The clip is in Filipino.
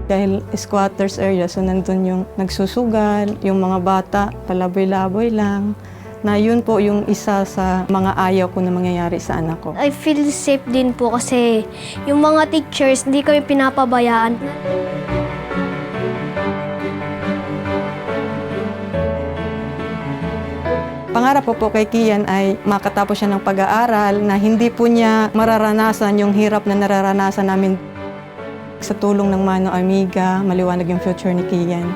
Dahil squatters area, so nandun yung nagsusugal, yung mga bata, palaboy-laboy lang, na yun po yung isa sa mga ayaw ko na mangyayari sa anak ko. I feel safe din po kasi yung mga teachers, hindi kami pinapabayaan. Pangarap po kay Kian ay makatapos siya ng pag-aaral na hindi po niya mararanasan yung hirap na nararanasan namin. Sa tulong ng Mano Amiga, maliwanag yung future ni Kian.